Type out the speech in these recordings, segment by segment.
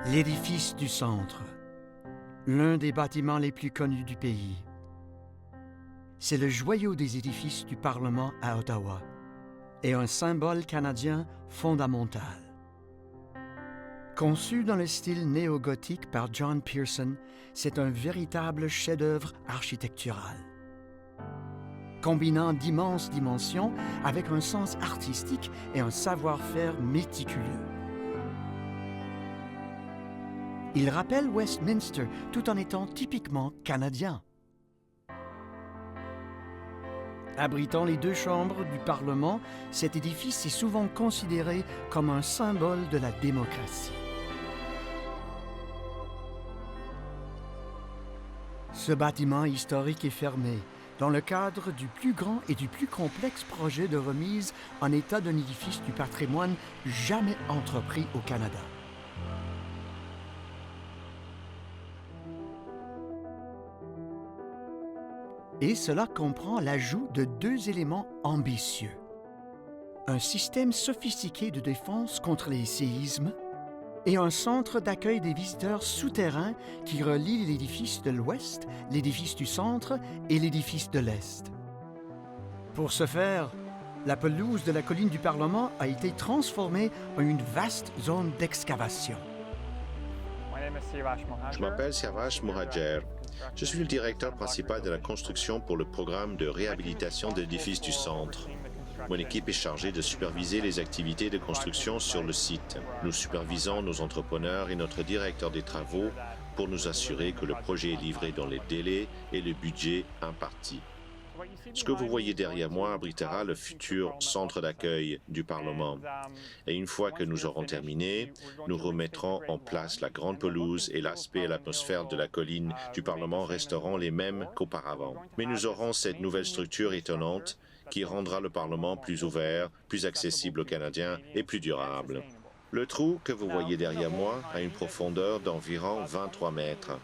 L'édifice du Centre, l'un des bâtiments les plus connus du pays. C'est le joyau des édifices du Parlement à Ottawa et un symbole canadien fondamental. Conçu dans le style néo-gothique par John Pearson, c'est un véritable chef-d'œuvre architectural. Combinant d'immenses dimensions avec un sens artistique et un savoir-faire méticuleux. Il rappelle Westminster tout en étant typiquement canadien. Abritant les deux chambres du Parlement, cet édifice est souvent considéré comme un symbole de la démocratie. Ce bâtiment historique est fermé dans le cadre du plus grand et du plus complexe projet de remise en état d'un édifice du patrimoine jamais entrepris au Canada. Et cela comprend l'ajout de deux éléments ambitieux. Un système sophistiqué de défense contre les séismes et un centre d'accueil des visiteurs souterrains qui relie l'édifice de l'Ouest, l'édifice du Centre et l'édifice de l'Est. Pour ce faire, la pelouse de la colline du Parlement a été transformée en une vaste zone d'excavation. Je m'appelle Siavash Muhadjer. Je suis le directeur principal de la construction pour le programme de réhabilitation de l'édifice du Centre. Mon équipe est chargée de superviser les activités de construction sur le site. Nous supervisons nos entrepreneurs et notre directeur des travaux pour nous assurer que le projet est livré dans les délais et le budget imparti. Ce que vous voyez derrière moi abritera le futur centre d'accueil du Parlement. Et une fois que nous aurons terminé, nous remettrons en place la grande pelouse et l'aspect et l'atmosphère de la colline du Parlement resteront les mêmes qu'auparavant. Mais nous aurons cette nouvelle structure étonnante qui rendra le Parlement plus ouvert, plus accessible aux Canadiens et plus durable. Le trou que vous voyez derrière moi a une profondeur d'environ 23 mètres.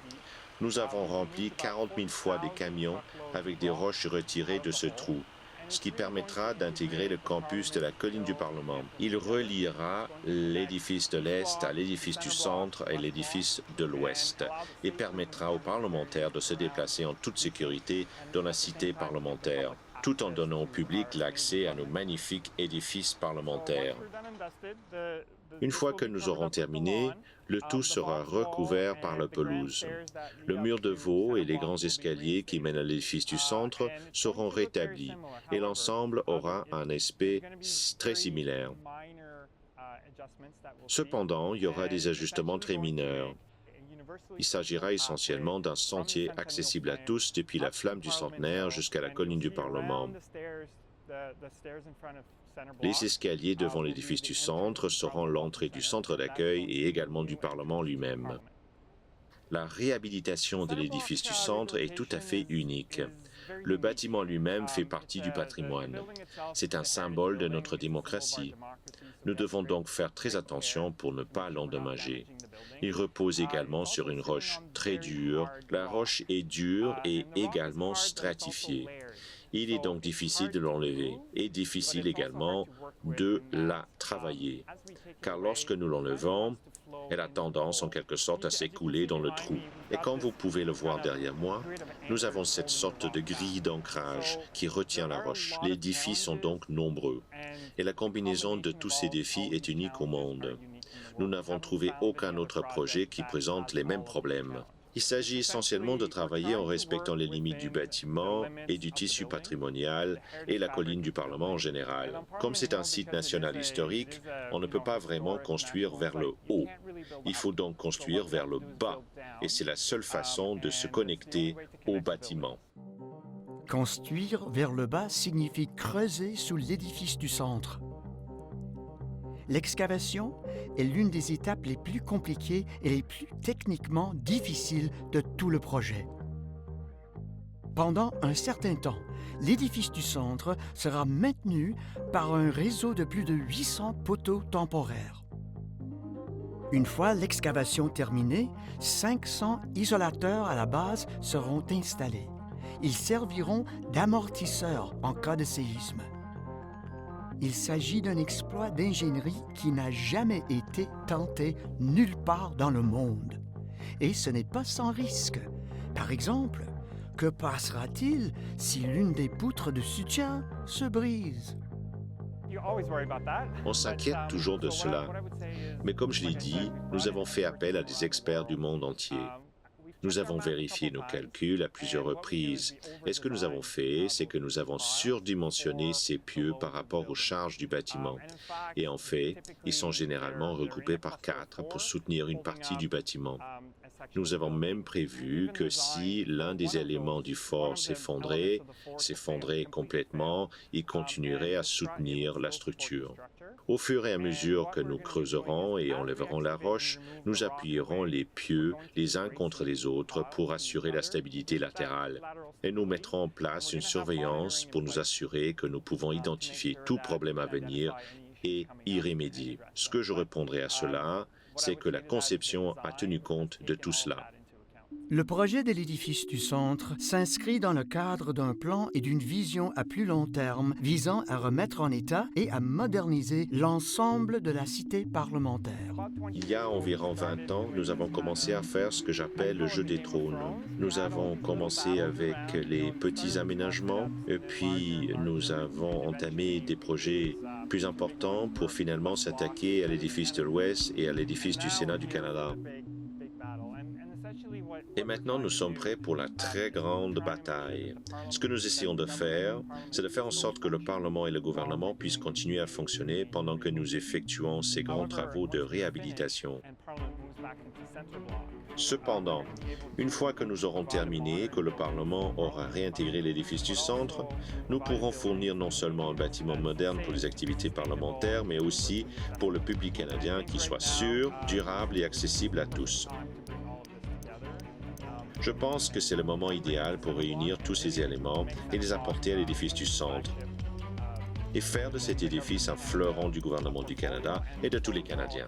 Nous avons rempli 40 000 fois des camions avec des roches retirées de ce trou, ce qui permettra d'intégrer le campus de la colline du Parlement. Il reliera l'édifice de l'Est à l'édifice du Centre et l'édifice de l'Ouest et permettra aux parlementaires de se déplacer en toute sécurité dans la cité parlementaire, tout en donnant au public l'accès à nos magnifiques édifices parlementaires. Une fois que nous aurons terminé, le tout sera recouvert par la pelouse. Le mur de veau et les grands escaliers qui mènent à l'édifice du Centre seront rétablis et l'ensemble aura un aspect très similaire. Cependant, il y aura des ajustements très mineurs. Il s'agira essentiellement d'un sentier accessible à tous depuis la flamme du centenaire jusqu'à la colline du Parlement. Les escaliers devant l'édifice du Centre seront l'entrée du centre d'accueil et également du Parlement lui-même. La réhabilitation de l'édifice du Centre est tout à fait unique. Le bâtiment lui-même fait partie du patrimoine. C'est un symbole de notre démocratie. Nous devons donc faire très attention pour ne pas l'endommager. Il repose également sur une roche très dure. La roche est dure et également stratifiée. Il est donc difficile de l'enlever et difficile également de la travailler, car lorsque nous l'enlevons, elle a tendance en quelque sorte à s'écouler dans le trou. Et comme vous pouvez le voir derrière moi, nous avons cette sorte de grille d'ancrage qui retient la roche. Les défis sont donc nombreux et la combinaison de tous ces défis est unique au monde. Nous n'avons trouvé aucun autre projet qui présente les mêmes problèmes. Il s'agit essentiellement de travailler en respectant les limites du bâtiment et du tissu patrimonial et la colline du Parlement en général. Comme c'est un site national historique, on ne peut pas vraiment construire vers le haut. Il faut donc construire vers le bas, et c'est la seule façon de se connecter au bâtiment. Construire vers le bas signifie creuser sous l'édifice du Centre. L'excavation est l'une des étapes les plus compliquées et les plus techniquement difficiles de tout le projet. Pendant un certain temps, l'édifice du Centre sera maintenu par un réseau de plus de 800 poteaux temporaires. Une fois l'excavation terminée, 500 isolateurs à la base seront installés. Ils serviront d'amortisseurs en cas de séisme. Il s'agit d'un exploit d'ingénierie qui n'a jamais été tenté nulle part dans le monde. Et ce n'est pas sans risque. Par exemple, que passera-t-il si l'une des poutres de soutien se brise? On s'inquiète toujours de cela, mais comme je l'ai dit, nous avons fait appel à des experts du monde entier. Nous avons vérifié nos calculs à plusieurs reprises. Et ce que nous avons fait, c'est que nous avons surdimensionné ces pieux par rapport aux charges du bâtiment. Et en fait, ils sont généralement regroupés par 4 pour soutenir une partie du bâtiment. Nous avons même prévu que si l'un des éléments du fort s'effondrait complètement, il continuerait à soutenir la structure. Au fur et à mesure que nous creuserons et enlèverons la roche, nous appuierons les pieux les uns contre les autres pour assurer la stabilité latérale. Et nous mettrons en place une surveillance pour nous assurer que nous pouvons identifier tout problème à venir et y remédier. Ce que je répondrai à cela, c'est que la conception a tenu compte de tout cela. Le projet de l'édifice du centre s'inscrit dans le cadre d'un plan et d'une vision à plus long terme visant à remettre en état et à moderniser l'ensemble de la cité parlementaire. Il y a environ 20 ans, nous avons commencé à faire ce que j'appelle le jeu des trônes. Nous avons commencé avec les petits aménagements, et puis nous avons entamé des projets plus importants pour finalement s'attaquer à l'édifice de l'Ouest et à l'édifice du Sénat du Canada. Et maintenant, nous sommes prêts pour la très grande bataille. Ce que nous essayons de faire, c'est de faire en sorte que le Parlement et le gouvernement puissent continuer à fonctionner pendant que nous effectuons ces grands travaux de réhabilitation. Cependant, une fois que nous aurons terminé et que le Parlement aura réintégré l'édifice du centre, nous pourrons fournir non seulement un bâtiment moderne pour les activités parlementaires, mais aussi pour le public canadien qui soit sûr, durable et accessible à tous. Je pense que c'est le moment idéal pour réunir tous ces éléments et les apporter à l'édifice du centre et faire de cet édifice un fleuron du gouvernement du Canada et de tous les Canadiens.